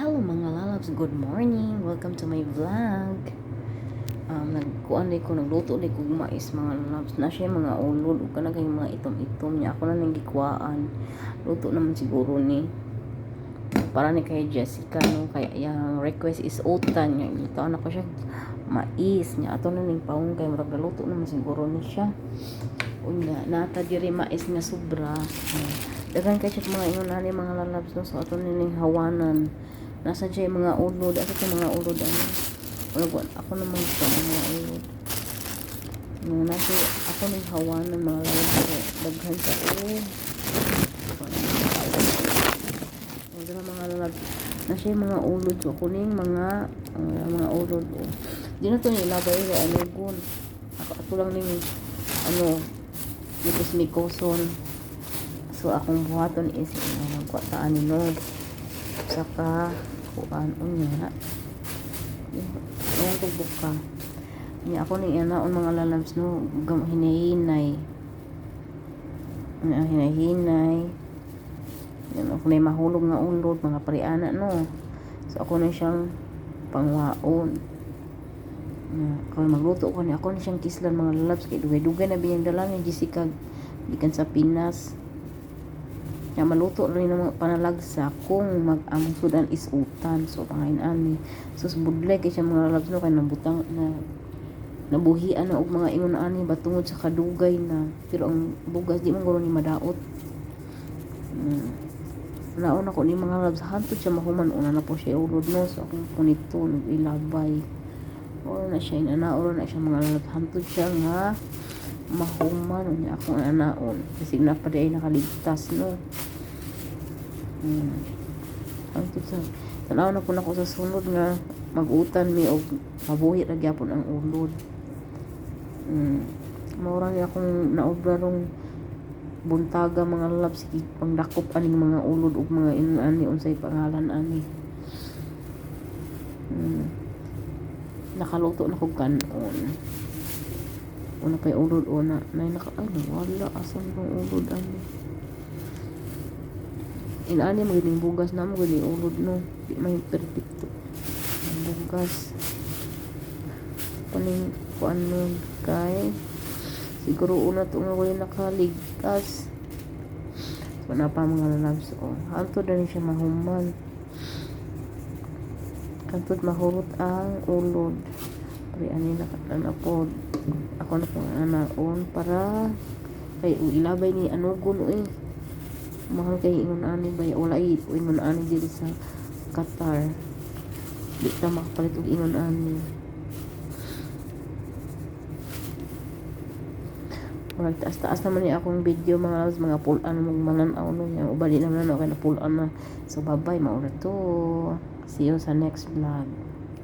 Hello mga lalabs, good morning. Welcome to my vlog. Nagluto ko mais mga lalabs. Na siya mga ulod o kana kay mga itom-itom niya. Ako na nang gikwaan. Luto naman siguro ni para ni kay Jessica no, kaya yung request is utan niya. Lutoan ako siya mais niya. Ato na ning paung kay murag luto naman siguro ni siya. Unya nata diri mais nga sobra. Dagan kay siya mga ingon ani mga lalabs no, so ato ning hawanan. Nasa siya mga ulod, asa siya mga ulod ano. Ako naman siya mga ulod. Nasa ako ning hawanan mga lalabs. Daghan sa mga lalabs. Nasa mga ulod, so ako ning mga ulod. Di na to nilabay ko ano gun. Ako lang ning ano mikos-mikoson. So akong buhaton is magkwataan ni Lord. Saka kuan unya. Ayan tubok ka. Niya ako ning anaon mga lalabs no, hinahinay. Hinahinay. Yan ako na mahulog nga ulod mga pariana no. So ako na siyang pangwaon. Kung magluto ko ni ako na siyang kislan mga lalabs kay dugay-dugay na biyang dala ni Jessica gikan sa Pinas. Kaya maluto rin ng mga panalagsa kung mag-among sudan is utan. So pangain ani. So budlay kay siya mga lalabs no kay nabutang na nabuhian na og mga ingon ani batungod sa kadugay na. Pero ang bugas di man guro ni madaot. Naon ako ni mga lalabs hantud siya mahuman una na po siya ulod no. So akong punito ilabay. O na siya inanaon na siya mga lalabs hantud siya nga mahuman niya akong anaon kasi pa di ay nakaligtas no. Hantud sa tanaw na po ako sa sunod nga magutan mi og mabuhi ra gyapon ang ulod. Maura ni akong naobra rong buntaga mga lalabs pangdakop aning mga ulod ug mga ani unsay pangalan ani. Nakaluto na ko kanon. Una pa'y ulod una nay wala asan tong ulod ani. Inaani magaling bugas na mo gali ulod no. Di may perfecto. Ang bugas. Paning kuan nun kay siguro una to nga wala nakaligtas. So na pa mga lalabs hanto na siya mahuman. Kantod mahurot ang ulod. Pero ani na po ako na pong anaon para kay ilabay ni anugon mahal kay ingon ani bay wala ingon ani diri sa Qatar di ta makapalit og ingon ani. Alright, taas naman ni akong video mga loves, mga pull-an mong mananaw no yang ubali naman ako na pull-an na. So bye bye maura to, see you sa next vlog.